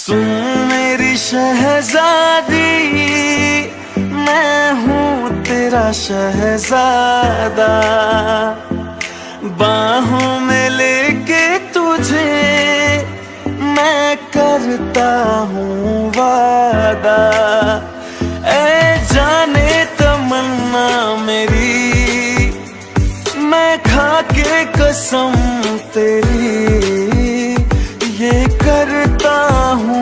सुन मेरी शहजादी, मैं हूँ तेरा शहजादा। बाहों में लेके तुझे मैं करता हूँ वादा। ऐ जाने तमन्ना मेरी, मैं खा के कसम तेरी ये करता हूँ।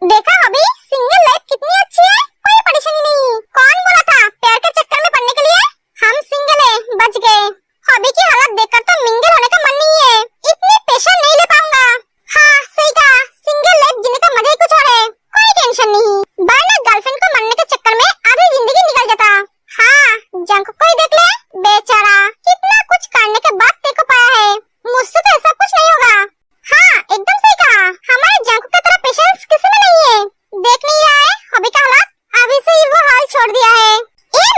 देखा अभी सिंगल लाइफ कितनी अच्छी है, कोई परेशानी नहीं। कौन बोला था प्यार के चक्कर में पड़ने के लिए? हम सिंगल है, बच गए। हॉबी की हालत देखकर तो मिंगल होने का मन नहीं है, इतनी पेशेंस नहीं ले पाऊंगा। हाँ सही कहा, सिंगल लाइफ जीने का मजा ही कुछ और है। कोई टेंशन नहीं, वरना गर्लफ्रेंड को मरने के चक्कर में आधी जिंदगी निकल जाता। हाँ जंक को ही देख ले, बेचारा कितना कुछ करने के बाद तेरे को पाया है। मुझसे तो ऐसा कुछ नहीं होगा। हाँ एकदम सही कहा, हमारे जंक की तरह पेशेंस किसी में नहीं है। देख नहीं रहा है हॉबी का हालत, अभी से ही वो हाल छोड़ दिया है।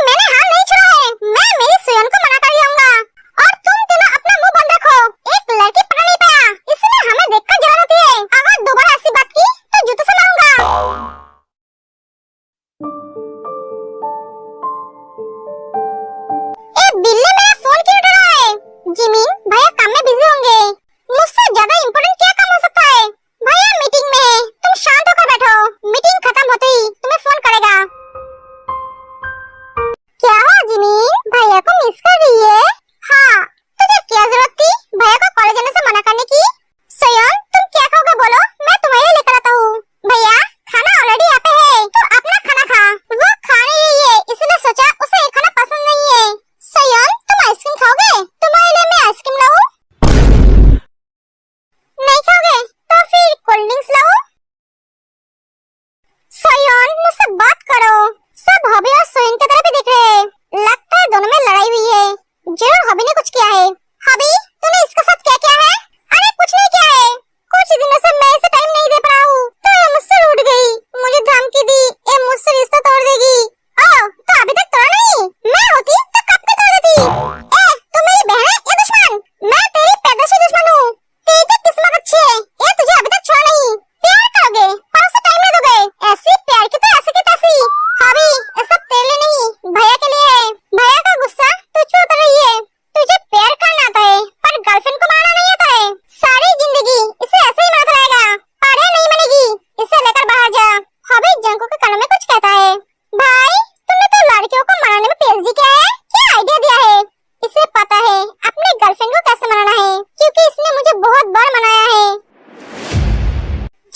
मैंने हाल नहीं छोड़ा है, मैं मेरी सुयन को मना कर ही आऊंगा। और तुम तीनों अपना मुंह बंद रखो, एक लड़की पकड़ नहीं पाया, इसलिए हमें देखकर जलन होती है। अगर दोबारा ऐसी बात की तो जूते से मारूंगा। बिल्ली मेरा फोन क्यों उठा रहा है? जिमिन भैया काम में बिजी होंगे, मुझसे ज्यादा इम्पोर्टेंट क्या काम हो सकता है? भैया मीटिंग में है, तुम शांत होकर बैठो, मीटिंग खत्म होते ही तुम्हें फोन करेगा। क्या हुआ जिमिन, भैया को मिस कर रही है? हाँ, तुझे क्या जरूरत थी भैया को कॉलेज जाने से मना करने की? सोयन तुम क्या खाओगे बोलो, मैं तुम्हारे लिए लेकर आता हूँ। भैया खाना ऑलरेडी यहाँ पे है, तो अपना खाना खा। वो खा नहीं रही है, इसलिए सोचा उसे ये खाना पसंद नहीं है। सोयन तुम आइसक्रीम खाओगे? तुम्हारे लिए मैं आइसक्रीम लाऊं? नहीं खाओगे तो फिर कोल्ड ड्रिंक्स लाओ। सोयन मुझसे बात करो, सब हॉबी और सोयन की तरफ ही देख रहे हैं। लगता है दोनों में लड़ाई हुई है, जरूर हॉबी ने कुछ किया है। हॉबी तूने इसके साथ क्या किया है? अरे कुछ नहीं किया है, कुछ दिनों से मैं इसे टाइम नहीं दे पा रहा हूँ, तो ये मुझसे रूठ गई, मुझे धमकी दी ये मुझसे रिश्ता तोड़ देगी। तो अभी तक तोड़ा नहीं, मैं होती तो कब तक तोड़ देती। तू मेरी बहन है या दुश्मन? मैं तेरी पैदाइशी दुश्मन हूँ। तेरी तो किस्मत अच्छी है, ये तुझे अभी तक छोड़ा नहीं। प्यार करोगे पर उसे टाइम नहीं दोगे, ऐसी प्यार की तो ऐसी की तैसी। हॉबी ये सब तेरे लिए नहीं भैया के लिए है। भैया का गुस्सा तुझ पे उतर रही है, तुझे प्यार करना आता है पर गर्लफ्रेंड को मारना नहीं आता है। सारी जिंदगी इसे ऐसे ही मारता रहेगा, पढ़े नहीं बनेगी, इसे लेकर बाहर जा। हॉबी जंको के कानों में कुछ कहता है। भाई तुमने तो लड़कियों को मनाने में पीएचडी किया है, क्या आइडिया दिया है? इसे पता है अपने गर्लफ्रेंड को कैसे मनाना है, क्योंकि इसने मुझे बहुत बार मनाया है।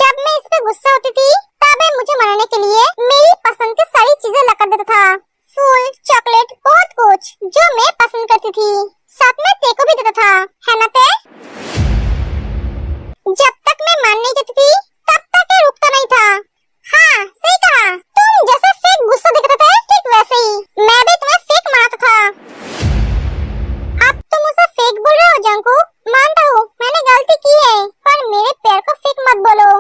जब मैं इस पे गुस्सा होती थी तब ये मुझे मनाने के लिए मेरी पसंद की सारी चीजें लगा देता था, फूल चॉकलेट बहुत कुछ जो मैं पसंद करती थी, साथ में तेरे को भी देता था, है ना ते? जब तक मैं मान नहीं देती थी तब तक ये रुकता नहीं था। हाँ सही कहा, तुम जैसे फेक गुस्सा दिखाते थे ठीक वैसे ही मैं भी तुम्हें फेक मनाता था। अब तुम उसे फेक बोल रहे हो जंकू, मानता हूँ मैंने गलती की है, पर मेरे प्यार को फेक मत बोलो।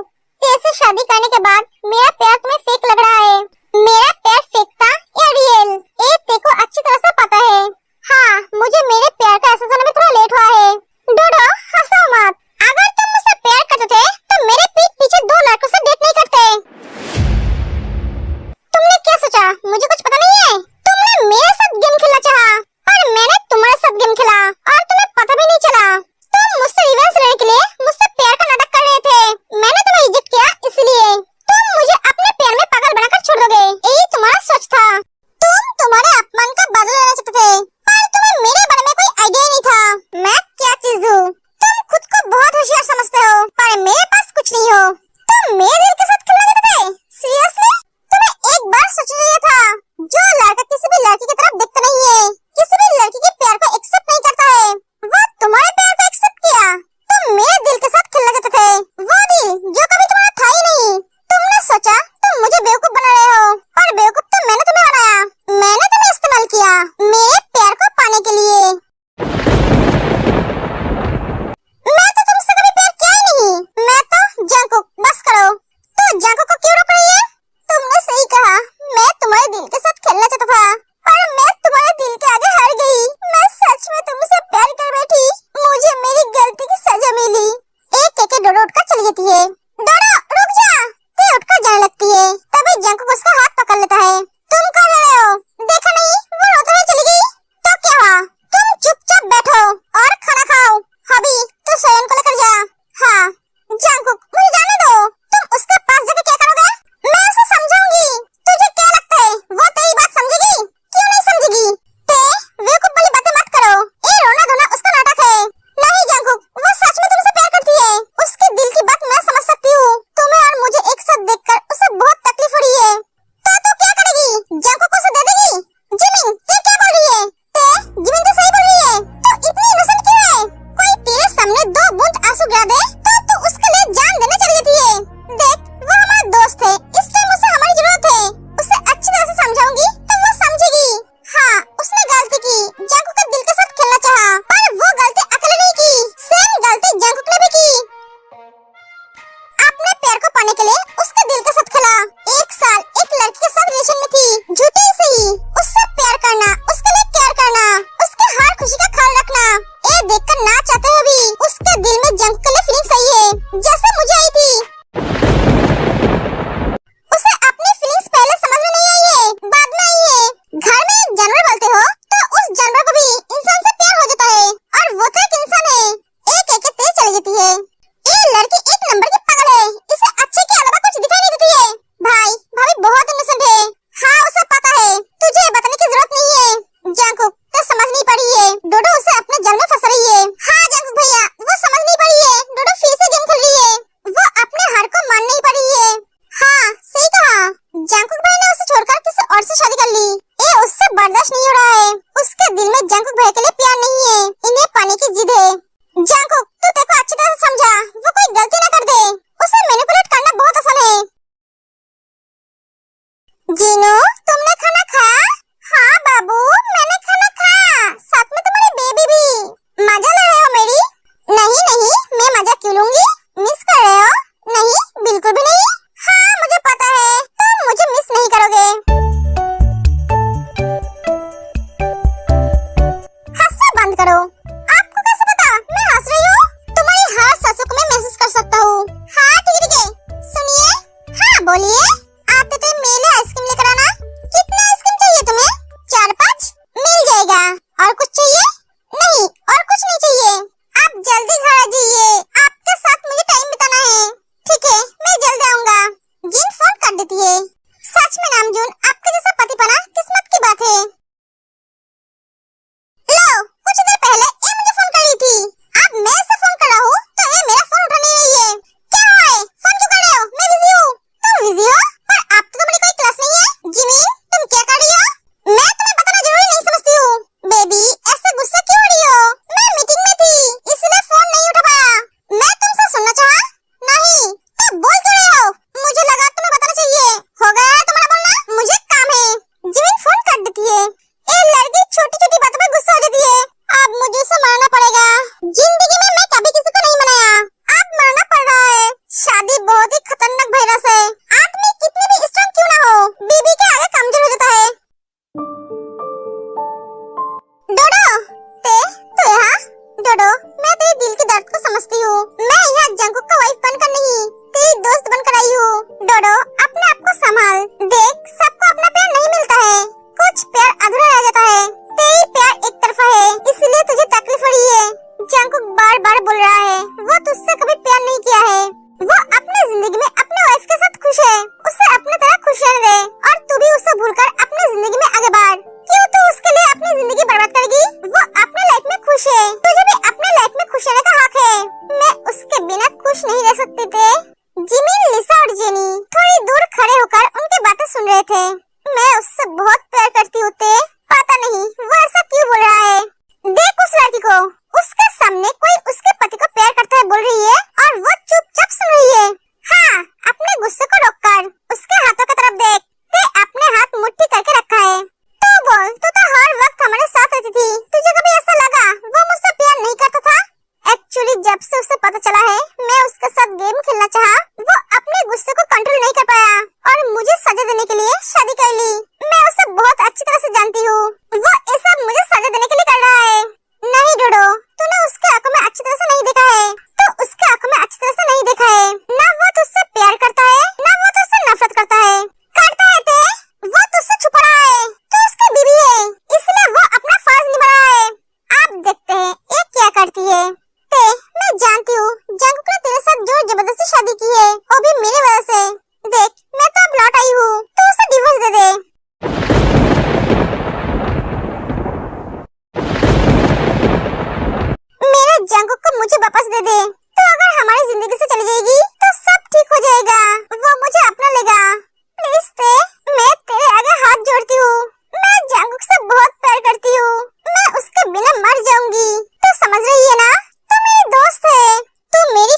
तेरे से शादी करने के बाद मेरा प्यार तुम्हें फेक लग रहा है। मेरा प्यार फेक था या रियल, ये तेरे को अच्छी तरह से पता है। हाँ मुझे मेरे प्यार का एहसास होने में थोड़ा लेट हुआ है। डोडो हंसो मत, अगर तुम मुझसे प्यार करते थे तो मेरे पीठ पीछे दो लड़कों से डेट नहीं करते। तुमने क्या सोचा मुझे कुछ पता नहीं है? तुमने मेरे साथ गेम खेलना चाहा, पर मैंने तुम्हारे साथ गेम खेला और तुम्हें पता भी नहीं चला। तुम मुझसे रिवेंज लेने के लिए मुझसे प्यार का नाटक कर रहे थे, मैंने तुम्हें रिजेक्ट किया, इसलिए तुम मुझे अपने प्यार में पागल बनाकर छोड़ दोगे, यही तुम्हारा सोच था। तुम तुम्हारे अपमान का बदला लेना चाहते थे, पर तुम्हें मेरे बारे में कोई आइडिया नहीं था मैं क्या चीज हूँ। तुम खुद को बहुत होशियार समझते हो, पर मेरे पास कुछ नहीं हो। तुम मेरे दिल के साथ खेलना चाहते थे? सीरियसली? तुम्हें एक बार सोचना चाहिए था, जो लड़का किसी भी लड़की की तरफ देखता नहीं है, किसी भी लड़की के प्यार को एक्सेप्ट नहीं करता है, वो तुम्हारे प्यार को एक्सेप्ट किया। तुम मेरे दिल के साथ खेलना चाहते थे, वो दिल जो कभी तुम्हारा था ही नहीं। तुमने सोचा तुम मुझे बेवकूफ बना रहे हो, पर बेवकूफ तो मैंने तुम्हें बनाया, मैंने तुम्हें इस्तेमाल किया मेरे प्यार को पाने के लिए। मैं तो तुमसे कभी प्यार किया ही नहीं, मैं तो जंको, बस करो। तो जंको को क्यों रोक रही है? तुमने सही कहा, मैं तुम्हारे दिल के साथ खेलना चाहता था, पर मैं तुम्हारे दिल के आगे हार गई। मैं सच में तुमसे प्यार कर बैठी, मुझे मेरी गलती की सजा मिली। एक एक डोडो उठकर चली जाती है। डोडो रुक जा, गिरा दे तो तू उसके लिए जान देने चली जाती है। देख वो हमारा दोस्त है, इस टाइम उसे हमारी जरूरत है। उसे अच्छी तरह से समझाऊंगी तो वो समझेगी। हाँ उसने गलती की, जंकुक के दिल के साथ खेलना चाहा, पर वो गलती अकेले नहीं की, सेम गलती जंकुक ने भी की। अपने प्यार को पाने के लिए उसके दिल के साथ खेला। 1 साल एक लड़की के साथ रिलेशन में थी, झूठे ही सही, उससे प्यार करना, उसके लिए केयर करना, उसके हर खुशी का ख्याल रखना। ये देखकर ना चाहते हुए भी उसके दिल में जंकुक के लिए फीलिंग सही है, जैसे मुझे आई थी। उसे अपनी फीलिंग्स पहले समझ में नहीं आई है, बाद में आई है। घर में एक जानवर पालते हो तो उस जानवर को भी इंसान से प्यार हो जाता है, और वो तो एक इंसान है। एक एक तेज चली जाती है। ये लड़की एक नंबर की पागल है, इसे अच्छे के अलावा कुछ दिखाई नहीं देती है। भाई भाभी बहुत इनोसेंट है। हाँ उसे पता है, तुझे बताने की जरूरत नहीं है। जंकुक तो समझ नहीं पड़ी है, डोडो उसे अपने जाल में फंसा रही है। हाँ जंकुक भैया वो समझ नहीं पड़ी है, डोडो फिर से गेम खेल रही है, वो अपने हार को मान नहीं पड़ी है। हाँ सही कहा, जंकुक भाई ने उसे छोड़कर किसी और से शादी कर ली। ये उससे बर्दाश्त नहीं हो रहा है, उसके दिल में जंकुक भाई के लिए प्यार नहीं है, इन्हें पाने की जिद है। जंकुक तू देखो अच्छी तरह से समझा, वो कोई गलती ना कर दे, उसे मैनिपुलेट करना बहुत आसान है। जीनू तुमने खाना खाया? हाँ बाबू मैंने खाना खाया, साथ में तुम्हारी बेबी भी। मजा ले रहे हो मेरी? नहीं नहीं मैं मजा क्यों लूंगी, मिस कर रहे हो? नहीं बिल्कुल भी नहीं। हाँ मुझे पता है तुम मुझे मिस नहीं करोगे। हंसना बंद करो। आपको कैसे पता मैं हंस रही हूँ? तुम्हारी हर सांसों को मैं महसूस कर सकता हूँ। हाँ ठीक है सुनिए। हाँ बोलिए। आते टाइम मेरे आइसक्रीम लेकर आना। कितना आइसक्रीम चाहिए तुम्हें? 4-5 मिल जाएगा। और कुछ चाहिए? नहीं और कुछ नहीं चाहिए। आप जल्दी घर आ जाइए, आपके साथ मुझे टाइम बिताना है। ठीक है मैं जल्दी आऊंगा। जिन फोन कर देती है। सच में नामजून आपके जैसा पति पाना किस्मत की बात है। लो कुछ देर पहले ये मुझे फोन कर रही थी, अब मैं इसे फोन कर रहा हूँ तो ये मेरा फोन उठा नहीं रही है। क्या हुआ है, फोन क्यों कर रहे हो? मैं बिजी हूँ। तुम बिजी हो? पर आप तो तुम्हारी कोई क्लास नहीं है। जिमिन तुम क्या कर रही हो? मैं तुम्हें बताना जरूरी नहीं समझती हूँ। बेबी ऐसे गुस्सा क्यों हो रही हो? मैं मीटिंग में थी इसलिए फोन नहीं उठा पाया। मैं तुमसे सुनना चाहा? नहीं तो बोल क्यों रहे हो? मुझे लगा तुम्हें बताना चाहिए। हो गया तुम्हारा बोलना, मुझे काम है। जिमिन फोन कर देती है। ये लड़की छोटी छोटी बातों पर गुस्सा हो जाती है। अब मुझे उसे मनाना पड़ेगा। जिंदगी में मैं कभी किसी को नहीं मनाया, अब मनाना पड़ रहा है। शादी बहुत ही खतरनाक वायरस है, आदमी कितने भी स्ट्रांग क्यों ना हो बीबी के आगे कमजोर हो जाता है। डोडो तू यहाँ? डोडो मैं तेरे दिल के दर्द को समझती हूँ, मैं यहाँ जंकुक का वाइफ बनकर नहीं तेरी दोस्त बनकर आई हूँ। डोडो अपने आप को संभाल। देख सबको अपना प्यार नहीं मिलता है, कुछ प्यार अधूरा रह जाता है। तेरी प्यार एक तरफा है इसलिए तुझे तकलीफ हो रही है। जंकुक बार बार बोल रहा है वो तुझसे कभी प्यार नहीं किया है, वो अपनी जिंदगी में अपने वाइफ के साथ खुश है, उसे अपने तरह खुश रहने दे। और तू भी उसे भूलकर अपनी जिंदगी में आगे बढ़। क्यों तू उसके लिए अपनी जिंदगी बर्बाद करेगी? वो अपने लाइफ में खुश है, तुझे भी अपने लाइफ में खुश रहने का हक है। मैं उसके बिना खुश नहीं रह सकती थे। जिमिन लिसा और जेनी थोड़ी दूर खड़े होकर उनकी बातें सुन रहे थे। मैं उससे बहुत प्यार करती हूँ, पता नहीं वो ऐसा क्यों बोल रहा है। देख उस लड़की को, उसके सामने कोई उसके पति को प्यार करता है बोल रही है और वो चुपचाप सुन रही है। हाँ अपने गुस्से को रोककर उसके हाथों की तरफ देख, ते अपने हाथ मुट्ठी करके रखा है। तो बोल, तू तो हर वक्त हमारे साथ रहती थी, तुझे कभी ऐसा लगा वो मुझसे प्यार नहीं करता था? एक्चुअली जब से उसे पता चला है मैं उसके साथ गेम खेलना चाहा, वो अपने गुस्से को कंट्रोल नहीं कर पाया और मुझे सजा देने के लिए शादी कर ली। मैं उसे बहुत अच्छी तरह से जानती हूँ, वो ये सब मुझे सजा देने के लिए कर रहा है। नहीं डोडो तूने उसके आंखों में अच्छी तरह से नहीं देखा है, तो उसके आंखों में अच्छी तरह से नहीं देखा है। ना वो तुझसे प्यार करता है ना वो तुझसे नफरत करता है। वो तुझसे छुपा रहा है, तू उसकी बीवी है इसलिए वो अपना फर्ज निभा रहा है। आप देखते हैं ये क्या करती है। मैं जानती हूँ जंकुक ने तेरे साथ जोर जबरदस्ती शादी की है, वो भी मेरी वजह से। देख मैं तो अब लौट आई हूँ, तो उसे डिवोर्स दे दे। मेरे जंकुक को मुझे वापस दे दे, तो अगर हमारी जिंदगी से चली जाएगी तो सब ठीक हो जाएगा, वो मुझे अपना लेगा। प्लीज मैं तेरे आगे हाथ जोड़ती हूँ, मैं जंकुक से बहुत प्यार करती हूँ, मैं उसके बिना मर जाऊंगी। तो समझ रही है ना, तू मेरी दोस्त है, तू मेरी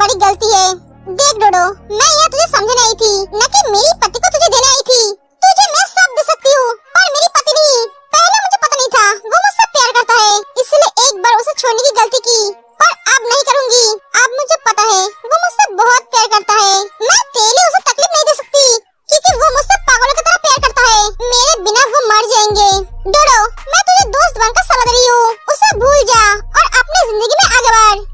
बड़ी गलती है। देख डोडो, मैं यहाँ तुझे समझने आई थी, न कि मेरी पति को तुझे देने आई थी। तुझे मैं सब दे सकती हूँ, पर मेरी पति नहीं। पहले मुझे पता नहीं था वो मुझसे प्यार करता है, इसलिए एक बार उसे छोड़ने की गलती की, पर अब नहीं करूँगी। अब मुझे पता है वो मुझसे बहुत प्यार करता है। मैं तेरे लिए उसे तकलीफ नहीं दे सकती, क्योंकि वो मुझसे पागलों की तरह प्यार करता है। मेरे बिना वो मर जाएंगे। डोडो, मैं तुझे दोस्त बनकर सलाह दे रही हूँ, उसे भूल जा और अपनी जिंदगी में आगे बढ़।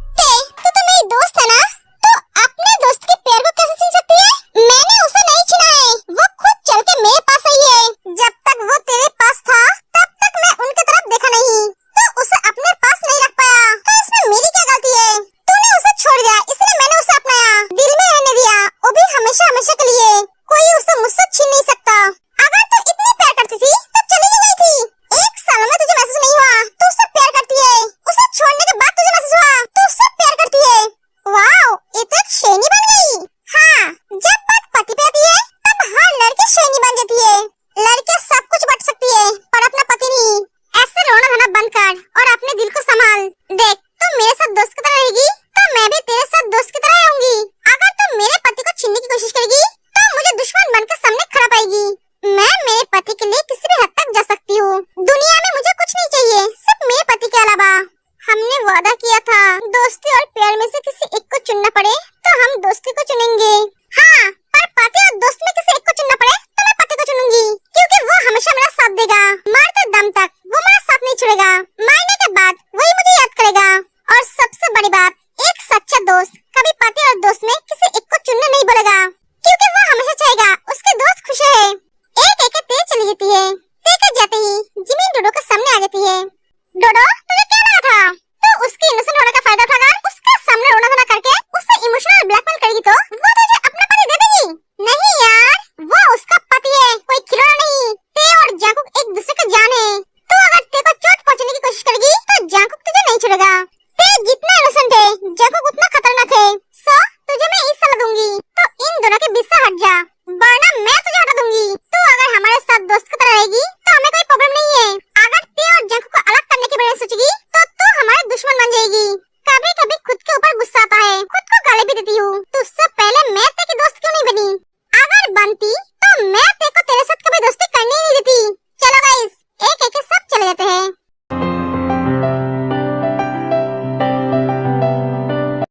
तू तो मेरी दोस्त है ना, तो अपने दोस्त के प्यार को कैसे छीन सकती है? मैंने उसे नहीं छीना है, वो खुद चल के मेरे पास आई है। जब तक वो तेरे पास था, तब तक मैं उनकी तरफ देखा नहीं, तो उसे अपने पास नहीं रख पाया। तो इसमें मेरी क्या गलती है? तूने उसे छोड़ दिया, इसलिए मैंने उसे अपनाया, दिल में रहने दिया, वो भी हमेशा हमेशा के लिए। कोई उसे मुझसे छीन नहीं सकता। अगर तू इतनी प्यार करती थी तो चली क्यों गई थी? 1 साल में तुझे महसूस नहीं हुआ तू उससे प्यार करती है? उसे छोड़ने के बाद तुझे महसूस हुआ तू उससे प्यार करती है? वाओ, ये तो एक शेरनी बन गई। हाँ, जब बात पति पे आती है तब हर लड़की शेरनी बन जाती है। लड़कियां सब कुछ बट सकती है, पर अपना पति नहीं। ऐसे रोना धोना बंद कर और अपने दिल को संभाल। देख, तुम मेरे साथ दोस्त की तरह रहेगी तो मैं भी तेरे साथ दोस्त की तरह रहूंगी। अगर तुम मेरे पति को छीनने की कोशिश करेगी तो मुझे दुश्मन बनकर सामने खड़ा पाएगी। मैं मेरे पति के लिए किसी भी हद तक जा सकती हूँ। दुनिया में मुझे कुछ नहीं चाहिए सिर्फ मेरे पति के अलावा। हमने वादा किया था, दोस्ती और प्यार में से किसी एक को चुनना पड़े तो हम दोस्ती को चुनेंगे। हाँ, पर पति और दोस्त में किसी एक को चुनना पड़े तो मैं पति को चुनूंगी, क्योंकि वो हमेशा मेरा साथ देगा। मरते दम तक वो मेरा साथ नहीं छोड़ेगा। मरने के बाद वही मुझे याद करेगा। और सबसे बड़ी बात, एक सच्चा दोस्त कभी पति और दोस्त में किसी एक को चुनने नहीं बोलेगा।